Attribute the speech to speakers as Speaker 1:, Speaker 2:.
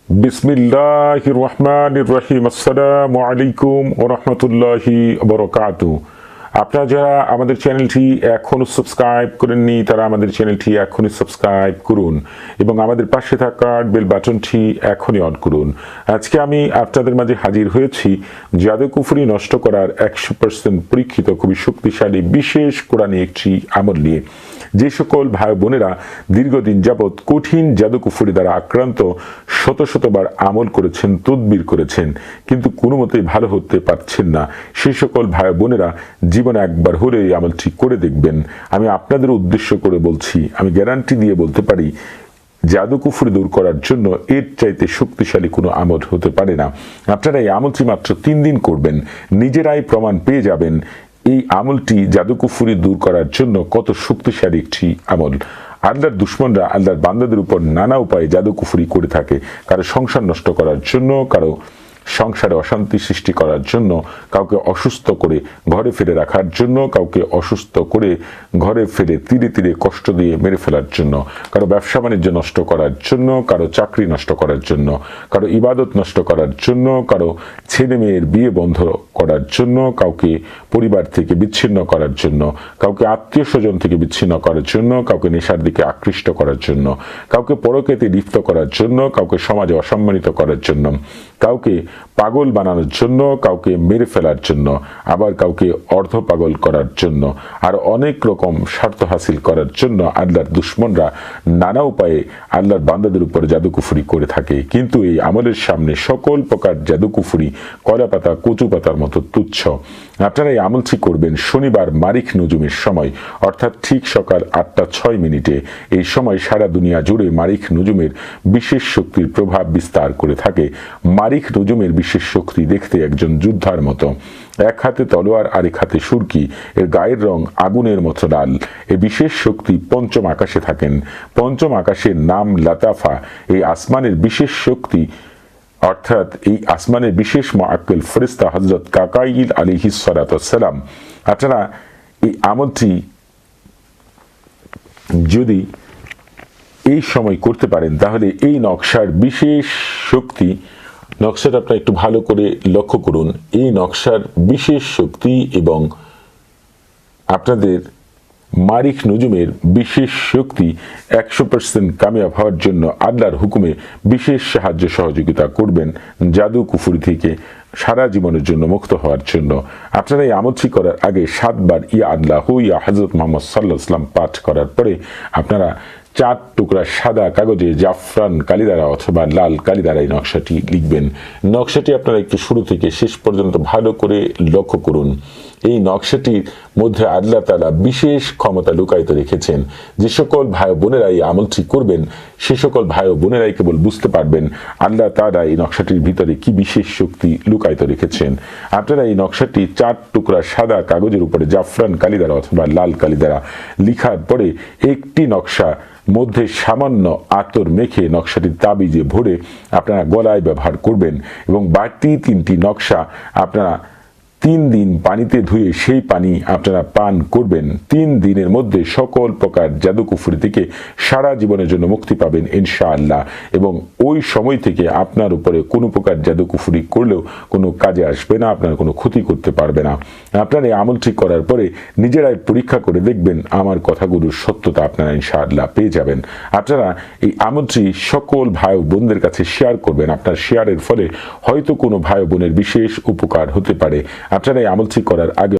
Speaker 1: বিসমিল্লাহির রহমানির রহিম। আসসালামু আলাইকুম ওয়া রাহমাতুল্লাহি ওয়া বারাকাতুহু। আপনারা যারা আমাদের চ্যানেলটি এখনো সাবস্ক্রাইব করেননি তারা আমাদের চ্যানেলটি এখনই সাবস্ক্রাইব করুন এবং আমাদের পাশে থাকা বেল বাটনটি এখনই অন করুন। আজকে আমি আপনাদের মাঝে হাজির হয়েছি জাদু কুফরি নষ্ট করার 100% পরীক্ষিত খুবই শক্তিশালী বিশেষ কোরআনী একটি আমল নিয়ে। যে সকল ভাই বোনেরা দীর্ঘদিন যাবৎ কঠিন জাদু কুফরি দ্বারা আক্রান্ত শত শতবার আমল করেছেন, তদবির করেছেন, কিন্তু কোনো মতেই ভালো হতে পারছেন না, সেই সকল ভাই বোনেরা জীবনে একবার হলে এই আমলটি করে দেখবেন। আমি আপনাদের উদ্দেশ্য করে বলছি, আমি গ্যারান্টি দিয়ে বলতে পারি জাদু কুফরি দূর করার জন্য এর চাইতে শক্তিশালী কোনো আমল হতে পারে না। আপনারা এই আমলটি মাত্র 3 দিন করবেন, নিজেরাই প্রমাণ পেয়ে যাবেন এই আমলটি জাদু কুফরি দূর করার জন্য কত শক্তিশালী একটি আমল। আল্লাহর দুশমনরা আল্লাহর বান্দাদের উপর নানা উপায়ে জাদু কুফরি করে থাকে, কারো সংসার নষ্ট করার জন্য, কারো সংসারে অশান্তি সৃষ্টি করার জন্য, কাউকে অসুস্থ করে ঘরে ফেলে রাখার জন্য, কাউকে অসুস্থ করে ঘরে ফেলে তীরে তীরে কষ্ট দিয়ে মেরে ফেলার জন্য, কারো ব্যবসা বাণিজ্য নষ্ট করার জন্য, কারো চাকরি নষ্ট করার জন্য, কারো ইবাদত নষ্ট করার জন্য, কারো ছেলে মেয়ের বিয়ে বন্ধ করার জন্য, কাউকে পরিবার থেকে বিচ্ছিন্ন করার জন্য, কাউকে আত্মীয় স্বজন থেকে বিচ্ছিন্ন করার জন্য, কাউকে নেশার দিকে আকৃষ্ট করার জন্য, কাউকে পরকীয়াতে লিপ্ত করার জন্য, কাউকে সমাজে অসম্মানিত করার জন্য, কাউকে পাগল বানানোর জন্য, কাউকে মেরে ফেলার জন্য, আবার কাউকে অর্ধ পাগল করার জন্য, আর অনেক রকম স্বার্থ হাসিল করার জন্য আল্লাহর দুশমনরা নানা উপায়ে আল্লাহর বান্দাদের উপর জাদু কুফরি করে থাকে। কিন্তু এই আমলের সামনে সকল প্রকার জাদু কুফরি কলা পাতা কচু পাতার মতো তুচ্ছ। আপনারা এই আমলটি করবেন শনিবার মারিখ নুজুমের সময়, অর্থাৎ ঠিক সকাল 8:06 এই সময় সারা দুনিয়া জুড়ে মারিখ নুজুমের বিশেষ শক্তির প্রভাব বিস্তার করে থাকে। মারিখ নুজুমের বিশেষ শক্তি দেখতে একজন যোদ্ধার মতো, এক হাতে তলোয়ার আরেক হাতে সুরকি, এর গায়ের রং আগুনের মতো লাল। এই বিশেষ শক্তি পঞ্চম আকাশে থাকেন। পঞ্চম আকাশের নাম লাতাফা। এই আসমানের বিশেষ শক্তি অর্থাৎ এই আসমানের বিশেষ মুআক্কিল ফেরেশতা হযরত কাকাইল আলাইহিস সালাতু ওয়াস সালাম। আপনারা এই আমলটি যদি এই সময় করতে পারেন তাহলে এই নকশার বিশেষ শক্তি, নকশাটা আপনারা একটু ভালো করে লক্ষ্য করুন, এই নকশার বিশেষ শক্তি এবং আপনাদের মারিখ নুজুমের বিশেষ শক্তি 100% কামিয়াব হওয়ার জন্য আল্লাহর হুকুমে বিশেষ সাহায্য সহযোগিতা করবেন জাদু কুফরি থেকে সারা জীবনের জন্য মুক্ত হওয়ার জন্য। আপনারা এই আমলটি করার আগে 7 বার ইয়া আল্লাহু ইয়া হযরত মুহাম্মদ সাল্লাল্লাহু আলাইহি ওয়াসাল্লাম পাঠ করার পরে আপনারা 4 টুকরা সাদা কাগজে জাফরান কালি দ্বারা অথবা লাল কালি দ্বারা এই নকশাটি লিখবেন। নকশাটি আপনারা একটু শুরু থেকে শেষ পর্যন্ত ভালো করে লক্ষ্য করুন। এই নকশাটির মধ্যে আল্লাহ তাআলা বিশেষ ক্ষমতা লুকায়িত রেখেছেন। যে সকল ভাই বোনেরা এই আমলটি করবেন সে সকল ভাই বোনেরাই কেবল বুঝতে পারবেন আল্লাহ তাআলা এই নকশাটির ভিতরে কি বিশেষ শক্তি লুকায়িত রেখেছেন। আপনারা এই নকশাটি 4 টুকরা সাদা কাগজের উপরে জাফরান কালি দ্বারা অথবা লাল কালি দ্বারা লিখার পরে একটি নকশা মধ্যে সামান্য আতর মেখে নকশাটি তাবিজে ভরে আপনারা গলায় ব্যবহার করবেন এবং বাড়তি 3টি নকশা আপনারা 3 দিন পানিতে ধুয়ে সেই পানি আপনারা পান করবেন। 3 দিনের মধ্যে সকল প্রকার জাদু কুফরি থেকে সারা জীবনের জন্য মুক্তি পাবেন ইনশাআল্লাহ, এবং ওই সময় থেকে আপনার উপরে কোনো প্রকার জাদু কুফরি করলেও কোনো কাজে আসবে না, আপনার কোনো ক্ষতি করতে পারবে না। আপনারা এই আমলটি করার পরে নিজেরাই পরীক্ষা করে দেখবেন আমার কথাগুলোর সত্যতা আপনারা ইনশাআল্লাহ পেয়ে যাবেন। আপনারা এই আমলটি সকল ভাই বোনদের কাছে শেয়ার করবেন। আপনার শেয়ারের ফলে হয়তো কোনো ভাই বোনের বিশেষ উপকার হতে পারে। আপনারা এই আমলটি করার আগে